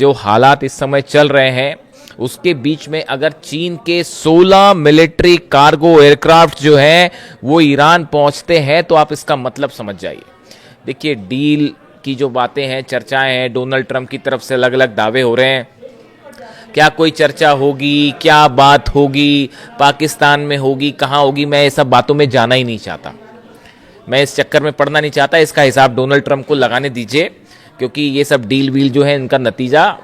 जो हालात इस समय चल रहे हैं उसके बीच में अगर चीन के 16 मिलिट्री कार्गो एयरक्राफ्ट जो हैं वो ईरान पहुंचते हैं तो आप इसका मतलब समझ जाइए। देखिए, डील की जो बातें हैं, चर्चाएं हैं, डोनाल्ड ट्रंप की तरफ से अलग अलग दावे हो रहे हैं। क्या कोई चर्चा होगी, क्या बात होगी, पाकिस्तान में होगी, कहाँ होगी, मैं ये सब बातों में जाना ही नहीं चाहता। मैं इस चक्कर में पड़ना नहीं चाहता। इसका हिसाब डोनाल्ड ट्रंप को लगाने दीजिए, क्योंकि ये सब डील वील जो है इनका नतीजा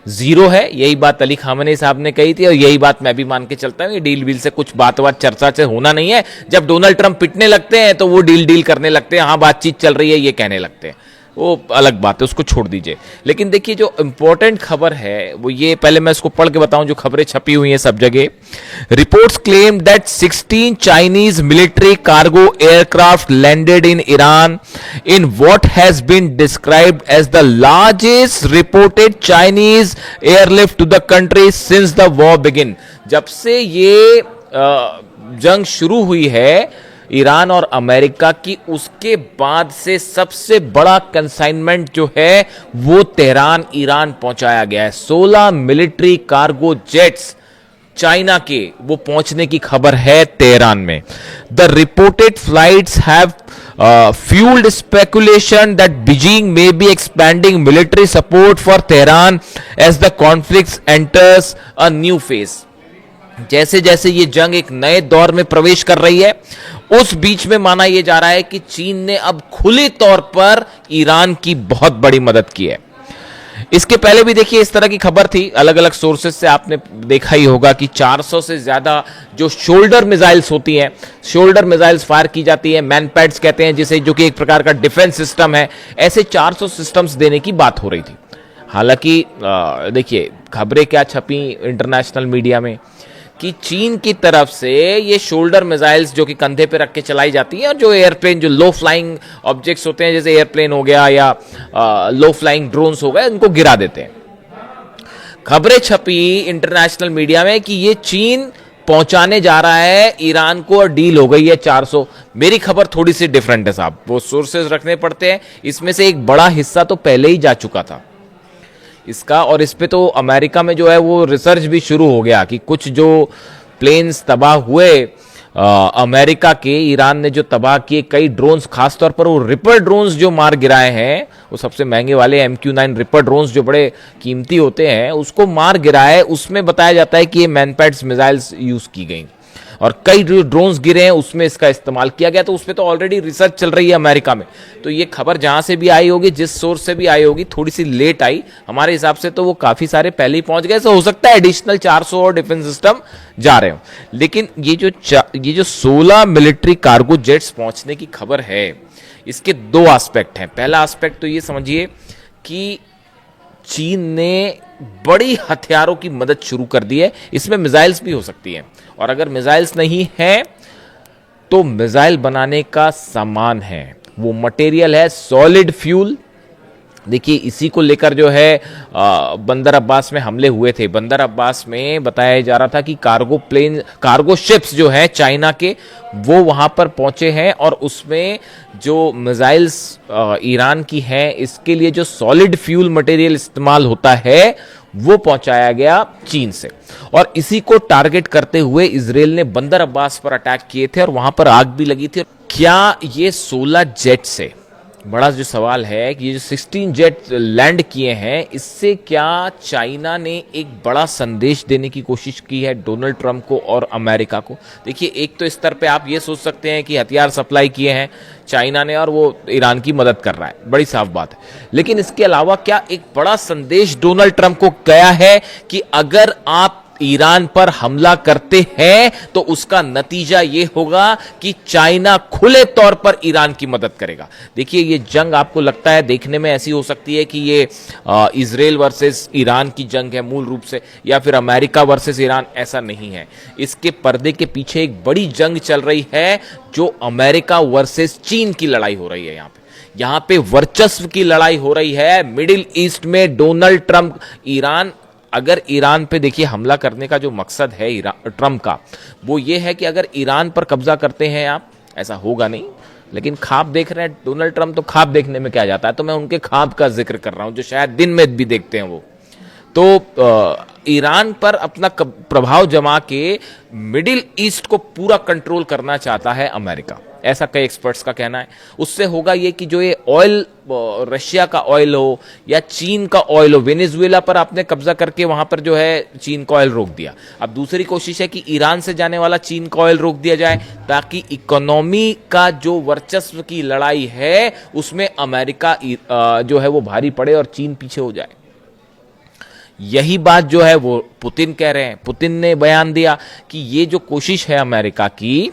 जीरो है। यही बात अली खामेनी साहब ने कही थी और यही बात मैं भी मान के चलता हूँ। ये डील वील से कुछ बात चर्चा से होना नहीं है। जब डोनाल्ड ट्रंप पिटने लगते हैं तो वो डील करने लगते हैं, हाँ बातचीत चल रही है ये कहने लगते हैं, वो अलग बात है, उसको छोड़ दीजिए। लेकिन देखिए, जो इंपॉर्टेंट खबर है वो ये, पहले मैं इसको पढ़ के बताऊं जो खबरें छपी हुई हैं सब जगह। Reports claim that 16 Chinese military cargo aircraft landed in Iran in what has been described as the largest reported Chinese airlift to the country since the war begin. जब से ये जंग शुरू हुई है ईरान और अमेरिका की, उसके बाद से सबसे बड़ा कंसाइनमेंट जो है वो तेहरान ईरान पहुंचाया गया है। 16 मिलिट्री कार्गो जेट्स चाइना के वो पहुंचने की खबर है तेहरान में। The reported flights have fueled speculation that Beijing may be expanding military support for Tehran as the conflict enters a new phase। जैसे जैसे ये जंग एक नए दौर में प्रवेश कर रही है, उस बीच में माना यह जा रहा है कि चीन ने अब खुले तौर पर ईरान की बहुत बड़ी मदद की है। इसके पहले भी देखिए इस तरह की खबर थी, अलग अलग सोर्सेस से आपने देखा ही होगा कि 400 से ज्यादा जो शोल्डर मिसाइल्स होती हैं, शोल्डर मिसाइल्स फायर की जाती है, मैनपैड्स कहते हैं जिसे, जो कि एक प्रकार का डिफेंस सिस्टम है, ऐसे 400 सिस्टम्स देने की बात हो रही थी। हालांकि देखिए खबरें क्या छपी इंटरनेशनल मीडिया में कि चीन की तरफ से ये शोल्डर मिसाइल्स जो कि कंधे पे रख के चलाई जाती हैं और जो एयरप्लेन, जो लो फ्लाइंग ऑब्जेक्ट्स होते हैं जैसे एयरप्लेन हो गया या लो फ्लाइंग ड्रोन्स हो गए, उनको गिरा देते हैं। खबरें छपी इंटरनेशनल मीडिया में कि ये चीन पहुंचाने जा रहा है ईरान को और डील हो गई है 400। मेरी खबर थोड़ी सी डिफरेंट है साहब, वो सोर्सेज रखने पड़ते हैं। इसमें से एक बड़ा हिस्सा तो पहले ही जा चुका था इसका, और इस पे तो अमेरिका में जो है वो रिसर्च भी शुरू हो गया कि कुछ जो प्लेन्स तबाह हुए अमेरिका के, ईरान ने जो तबाह किए कई ड्रोन्स, खासतौर पर वो रिपर ड्रोन्स जो मार गिराए हैं, वो सबसे महंगे वाले MQ-9 रिपर ड्रोन्स जो बड़े कीमती होते हैं, उसको मार गिराए। उसमें बताया जाता है कि ये मैनपैड्स मिसाइल्स यूज की गई और कई जो ड्रोन्स गिरे हैं उसमें इसका इस्तेमाल किया गया। तो उस पर तो ऑलरेडी रिसर्च चल रही है अमेरिका में। तो ये खबर जहां से भी आई होगी, जिस सोर्स से भी आई होगी, थोड़ी सी लेट आई हमारे हिसाब से, तो वो काफी सारे पहले ही पहुंच गए। तो हो सकता है एडिशनल 400 और डिफेंस सिस्टम जा रहे हो। लेकिन ये जो 16 मिलिट्री कार्गो जेट्स पहुंचने की खबर है, इसके दो एस्पेक्ट हैं। पहला एस्पेक्ट तो ये समझिए कि चीन ने बड़ी हथियारों की मदद शुरू कर दी है। इसमें मिसाइल्स भी हो सकती हैं, और अगर मिसाइल्स नहीं है तो मिसाइल बनाने का सामान है, वो मटेरियल है सॉलिड फ्यूल। देखिए इसी को लेकर जो है बंदर अब्बास में हमले हुए थे। बंदर अब्बास में बताया जा रहा था कि कार्गो शिप्स जो है चाइना के, वो वहां पर पहुंचे हैं और उसमें जो मिसाइल्स ईरान की हैं, इसके लिए जो सॉलिड फ्यूल मटेरियल इस्तेमाल होता है वो पहुंचाया गया चीन से। और इसी को टारगेट करते हुए इजराइल ने बंदर अब्बास पर अटैक किए थे और वहां पर आग भी लगी थी। क्या ये 16 जेट से, बड़ा जो सवाल है कि ये जो 16 जेट लैंड किए हैं, इससे क्या चाइना ने एक बड़ा संदेश देने की कोशिश की है डोनाल्ड ट्रंप को और अमेरिका को? देखिए एक तो स्तर पे आप ये सोच सकते हैं कि हथियार सप्लाई किए हैं चाइना ने और वो ईरान की मदद कर रहा है, बड़ी साफ बात है। लेकिन इसके अलावा क्या एक बड़ा संदेश डोनाल्ड ट्रंप को गया है कि अगर आप ईरान पर हमला करते हैं तो उसका नतीजा यह होगा कि चाइना खुले तौर पर ईरान की मदद करेगा? देखिए ये जंग आपको लगता है देखने में ऐसी हो सकती है कि ये इजराइल वर्सेस ईरान की जंग है मूल रूप से, या फिर अमेरिका वर्सेस ईरान, ऐसा नहीं है। इसके पर्दे के पीछे एक बड़ी जंग चल रही है जो अमेरिका वर्सेस चीन की लड़ाई हो रही है। यहां पे वर्चस्व की लड़ाई हो रही है मिडिल ईस्ट में। डोनाल्ड ट्रंप, ईरान, अगर ईरान पे देखिए हमला करने का जो मकसद है ट्रंप का, वो ये है कि अगर ईरान पर कब्जा करते हैं आप, ऐसा होगा नहीं, लेकिन ख्वाब देख रहे हैं डोनाल्ड ट्रंप, तो ख्वाब देखने में क्या जाता है, तो मैं उनके ख्वाब का जिक्र कर रहा हूं जो शायद दिन में भी देखते हैं वो। तो ईरान पर अपना प्रभाव जमा के मिडिल ईस्ट को पूरा कंट्रोल करना चाहता है अमेरिका, ऐसा कई एक्सपर्ट्स का कहना है। उससे होगा ये कि जो ये ऑयल, रशिया का ऑयल हो या चीन का ऑयल हो, वेनेजुएला पर आपने कब्जा करके वहां पर जो है चीन का ऑयल रोक दिया। अब दूसरी कोशिश है कि ईरान से जाने वाला चीन का ऑयल रोक दिया जाए, ताकि इकोनॉमी का जो वर्चस्व की लड़ाई है उसमें अमेरिका जो है वो भारी पड़े और चीन पीछे हो जाए। यही बात जो है वो पुतिन कह रहे हैं। पुतिन ने बयान दिया कि ये जो कोशिश है अमेरिका की,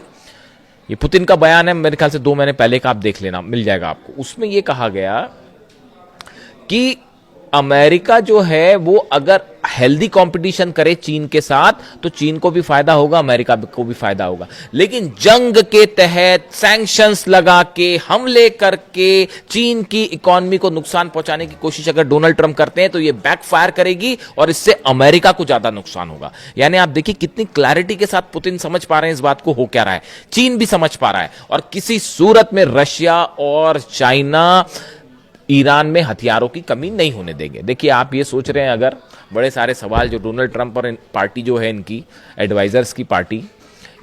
ये पुतिन का बयान है, मेरे ख्याल से 2 महीने पहले का, आप देख लेना, मिल जाएगा आपको। उसमें ये कहा गया कि अमेरिका जो है वो अगर हेल्दी कंपटीशन करे चीन के साथ तो चीन को भी फायदा होगा, अमेरिका को भी फायदा होगा। लेकिन जंग के तहत सैंक्शंस लगा के, हमले करके चीन की इकोनॉमी को नुकसान पहुंचाने की कोशिश अगर डोनाल्ड ट्रंप करते हैं तो ये बैकफायर करेगी और इससे अमेरिका को ज्यादा नुकसान होगा। यानी आप देखिए कितनी क्लैरिटी के साथ पुतिन समझ पा रहे हैं इस बात को हो क्या रहा है, चीन भी समझ पा रहा है, और किसी सूरत में रशिया और चाइना ईरान में हथियारों की कमी नहीं होने देंगे। देखिए आप ये सोच रहे हैं, अगर बड़े सारे सवाल जो डोनाल्ड ट्रंप और पार्टी जो है इनकी एडवाइजर्स की पार्टी,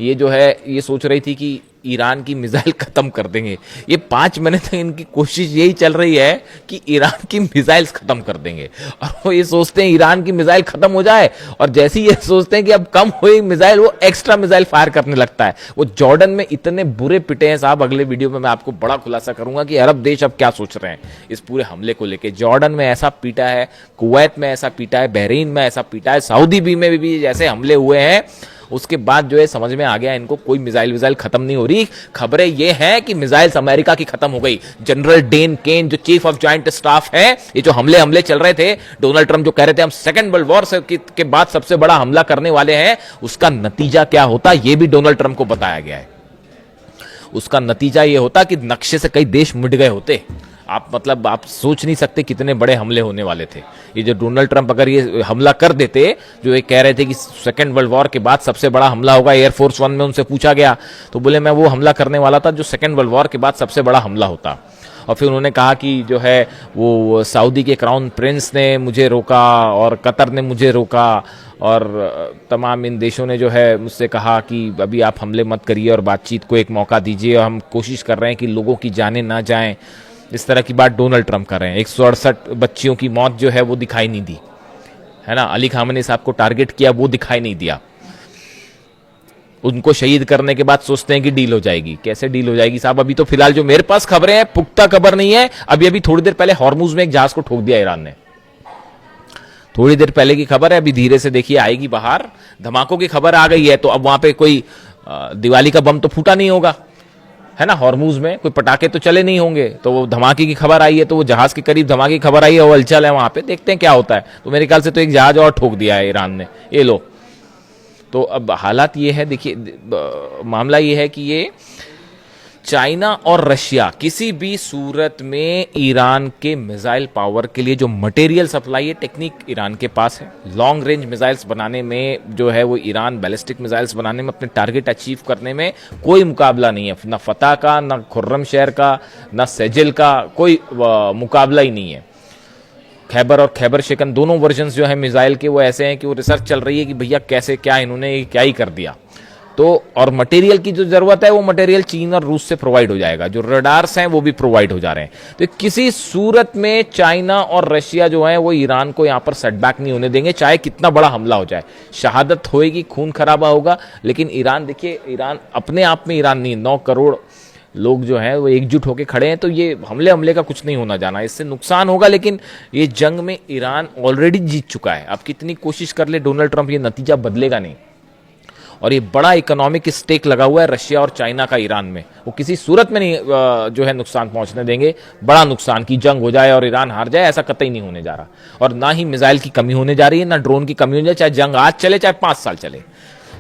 ये जो है ये सोच रही थी कि ईरान की मिसाइल खत्म कर देंगे। ये 5 महीने तक इनकी कोशिश यही चल रही है कि ईरान की मिसाइल्स खत्म कर देंगे, और वो ये सोचते हैं ईरान की मिसाइल खत्म हो जाए, और जैसे ही ये सोचते हैं कि अब कम हुई मिसाइल, वो एक्स्ट्रा मिसाइल फायर करने लगता है। वो जॉर्डन में इतने बुरे पिटे हैं साहब, अगले वीडियो में मैं आपको बड़ा खुलासा करूंगा कि अरब देश अब क्या सोच रहे हैं इस पूरे हमले को लेकर। जॉर्डन में ऐसा पीटा है, कुवैत में ऐसा पीटा है, बहरीन में ऐसा पीटा है, सऊदी भी में भी जैसे हमले हुए हैं, उसके बाद जो है समझ में आ गया इनको कोई मिसाइल विसाइल खत्म नहीं हो रही। खबरें ये हैं कि मिसाइल्स अमेरिका की खत्म हो गई। जनरल डेन केन जो चीफ ऑफ जॉइंट स्टाफ है, ये जो हमले चल रहे थे, डोनाल्ड ट्रंप जो कह रहे थे हम सेकेंड वर्ल्ड वॉर के बाद सबसे बड़ा हमला करने वाले हैं, उसका नतीजा क्या होता ये भी डोनाल्ड ट्रंप को बताया गया है। उसका नतीजा ये होता कि नक्शे से कई देश मिट गए होते। आप सोच नहीं सकते कितने बड़े हमले होने वाले थे। ये जो डोनाल्ड ट्रंप अगर ये हमला कर देते, जो ये कह रहे थे कि सेकेंड वर्ल्ड वॉर के बाद सबसे बड़ा हमला होगा, एयरफोर्स 1 में उनसे पूछा गया तो बोले मैं वो हमला करने वाला था जो सेकेंड वर्ल्ड वॉर के बाद सबसे बड़ा हमला होता। और फिर उन्होंने कहा कि जो है वो सऊदी के क्राउन प्रिंस ने मुझे रोका और कतर ने मुझे रोका, और तमाम इन देशों ने जो है मुझसे कहा कि अभी आप हमले मत करिए और बातचीत को एक मौका दीजिए, और हम कोशिश कर रहे हैं कि लोगों की जानें ना जाएं। इस तरह की बात डोनाल्ड ट्रंप कर रहे हैं। 168 बच्चियों की मौत जो है वो दिखाई नहीं दी, है ना। अली खामनी साहब को टारगेट किया, वो दिखाई नहीं दिया। उनको शहीद करने के बाद सोचते हैं कि डील हो जाएगी। कैसे डील हो जाएगी साहब? अभी तो फिलहाल जो मेरे पास खबरें हैं, पुख्ता खबर नहीं है। अभी थोड़ी देर पहले हॉर्मुज में एक जहाज को ठोक दिया ईरान ने, थोड़ी देर पहले की खबर है। अभी धीरे से देखिए आएगी बाहर। धमाकों की खबर आ गई है, तो अब वहां पे कोई दिवाली का बम तो फूटा नहीं होगा, है ना। हॉर्मुज में कोई पटाखे तो चले नहीं होंगे, तो वो धमाके की खबर आई है, तो वो जहाज के करीब धमाके की खबर आई है, वो हलचल है वहां पे, देखते हैं क्या होता है। तो मेरे ख्याल से तो एक जहाज और ठोक दिया है ईरान ने, ये लो। तो अब हालात ये है, देखिए मामला ये है कि ये चाइना और रशिया किसी भी सूरत में ईरान के मिसाइल पावर के लिए जो मटेरियल सप्लाई है, टेक्निक ईरान के पास है। लॉन्ग रेंज मिसाइल्स बनाने में जो है वो ईरान बैलिस्टिक मिसाइल्स बनाने में, अपने टारगेट अचीव करने में कोई मुकाबला नहीं है। ना फतह का, ना खुर्रमशहर का, ना सेजिल का, कोई मुकाबला ही नहीं है। खैबर और खैबर शिकन दोनों वर्जन्स जो है मिसाइल के वो ऐसे हैं कि वो रिसर्च चल रही है कि भैया कैसे क्या इन्होंने क्या ही कर दिया। तो और मटेरियल की जो जरूरत है वो मटेरियल चीन और रूस से प्रोवाइड हो जाएगा। जो रडार्स हैं वो भी प्रोवाइड हो जा रहे हैं। तो किसी सूरत में चाइना और रशिया जो है वो ईरान को यहां पर सेटबैक नहीं होने देंगे, चाहे कितना बड़ा हमला हो जाए। शहादत होएगी, खून खराबा होगा, लेकिन ईरान, देखिए ईरान अपने आप में, ईरान नहीं, 9 करोड़ लोग जो हैं वो एकजुट होकर खड़े हैं। तो ये हमले का कुछ नहीं होना जाना, इससे नुकसान होगा, लेकिन ये जंग में ईरान ऑलरेडी जीत चुका है। अब कितनी कोशिश कर ले डोनाल्ड ट्रंप, ये नतीजा बदलेगा नहीं। और ये बड़ा इकोनॉमिक स्टेक लगा हुआ है रशिया और चाइना का ईरान में, वो किसी सूरत में नहीं जो है नुकसान पहुंचने देंगे। बड़ा नुकसान की जंग हो जाए और ईरान हार जाए, ऐसा कतई नहीं होने जा रहा। और ना ही मिसाइल की कमी होने जा रही है, ना ड्रोन की कमी होने जा रही, चाहे जंग आज चले चाहे 5 साल चले।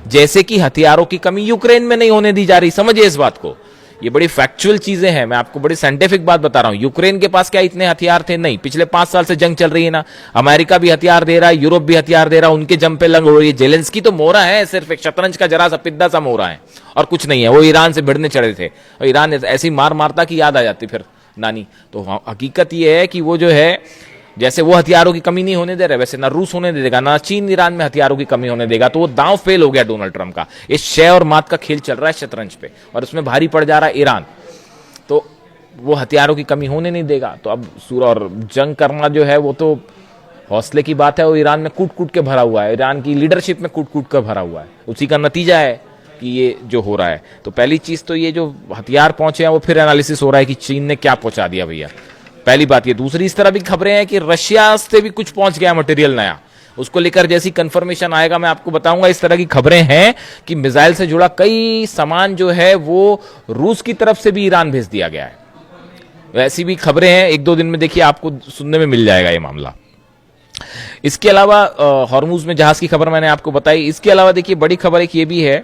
जैसे कि हथियारों की कमी यूक्रेन में नहीं होने दी जा रही। समझिए इस बात को, ये बड़ी फैक्चुअल चीजें हैं, मैं आपको बड़ी साइंटिफिक बात बता रहा हूं। यूक्रेन के पास क्या इतने हथियार थे? नहीं। पिछले 5 साल से जंग चल रही है ना, अमेरिका भी हथियार दे रहा है, यूरोप भी हथियार दे रहा है, उनके जम पे लंग हो रही है। जेलेंस्की तो मोहरा है, सिर्फ एक शतरंज का जरा सा पिद्दा सा मोहरा है और कुछ नहीं है। वो ईरान से भिड़ने चढ़े थे और ईरान ऐसी मार मारता कि याद आ जाती फिर नानी। तो हकीकत ये है कि वो जो है जैसे वो हथियारों की कमी नहीं होने दे रहे, वैसे ना रूस होने देगा, ना चीन ईरान में हथियारों की कमी होने देगा। तो वो दांव फेल हो गया डोनाल्ड ट्रंप का। इस शय और मात का खेल चल रहा है शतरंज पे, और उसमें भारी पड़ जा रहा है ईरान। तो वो हथियारों की कमी होने नहीं देगा। तो अब सूर और जंग करना जो है वो तो हौसले की बात है। वो ईरान में कूट कूट के भरा हुआ है, ईरान की लीडरशिप में कूट कूट कर भरा हुआ है। उसी का नतीजा है कि ये जो हो रहा है। तो पहली चीज तो ये जो हथियार पहुंचे हैं वो फिर एनालिसिस हो रहा है कि चीन ने क्या पहुंचा दिया भैया, पहली बात ये। दूसरी, इस तरह भी खबरें हैं कि रशिया से भी कुछ पहुंच गया मटेरियल नया, उसको लेकर जैसी कंफर्मेशन आएगा मैं आपको बताऊंगा। इस तरह की खबरें हैं कि मिसाइल से जुड़ा कई सामान जो है वो रूस की तरफ से भी ईरान भेज दिया गया है। वैसी भी खबरें हैं, एक दो दिन में देखिए आपको सुनने में मिल जाएगा ये मामला। इसके अलावा हॉर्मुज में जहाज की खबर मैंने आपको बताई। इसके अलावा देखिए बड़ी खबर एक ये भी है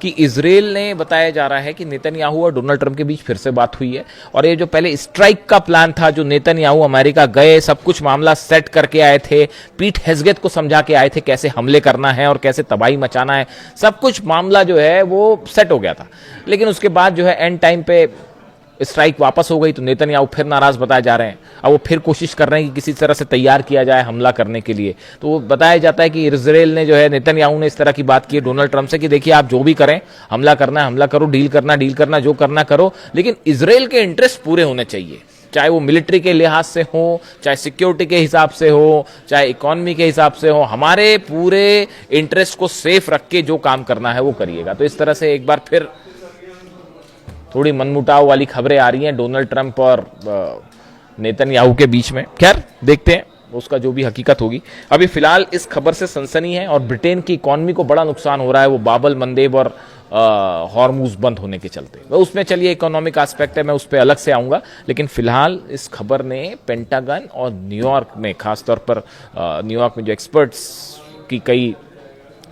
कि इजराइल ने बताया जा रहा है कि नेतन्याहू और डोनाल्ड ट्रंप के बीच फिर से बात हुई है। और ये जो पहले स्ट्राइक का प्लान था, जो नेतन्याहू अमेरिका गए, सब कुछ मामला सेट करके आए थे, पीट हेग्सेथ को समझा के आए थे कैसे हमले करना है और कैसे तबाही मचाना है, सब कुछ मामला जो है वो सेट हो गया था। लेकिन उसके बाद जो है एंड टाइम पे स्ट्राइक वापस हो गई, तो नेतन्याहू फिर नाराज बताए जा रहे हैं। अब वो फिर कोशिश कर रहे हैं कि किसी तरह से तैयार किया जाए हमला करने के लिए। तो वो बताया जाता है कि इजराइल ने जो है, नेतन्याहू ने इस तरह की बात की है डोनाल्ड ट्रंप से कि देखिए आप जो भी करें, हमला करना है हमला करो, डील करना जो करना करो, लेकिन इजराइल के इंटरेस्ट पूरे होने चाहिए। चाहे वो मिलिट्री के लिहाज से हो, चाहे सिक्योरिटी के हिसाब से हो, चाहे इकोनॉमी के हिसाब से हो, हमारे पूरे इंटरेस्ट को सेफ रख के जो काम करना है वो करिएगा। तो इस तरह से एक बार फिर थोड़ी मनमुटाव वाली खबरें आ रही हैं डोनाल्ड ट्रंप और नेतन्याहू के बीच में। खैर देखते हैं उसका जो भी हकीकत होगी। अभी फिलहाल इस खबर से सनसनी है और ब्रिटेन की इकोनॉमी को बड़ा नुकसान हो रहा है, वो बाबल मंदेब और हॉर्मुज बंद होने के चलते। वह उसमें चलिए इकोनॉमिक एस्पेक्ट है, मैं उस पर अलग से आऊंगा। लेकिन फिलहाल इस खबर ने पेंटागन और न्यूयॉर्क में, खासतौर पर न्यूयॉर्क में जो एक्सपर्ट्स की कई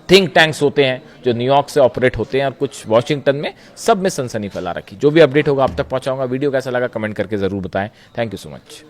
थिंक टैंक्स होते हैं जो न्यूयॉर्क से ऑपरेट होते हैं और कुछ वॉशिंगटन में, सब में सनसनी फैला रखी। जो भी अपडेट होगा आप तक पहुंचाऊंगा। वीडियो कैसा लगा कमेंट करके जरूर बताएं। Thank you so much.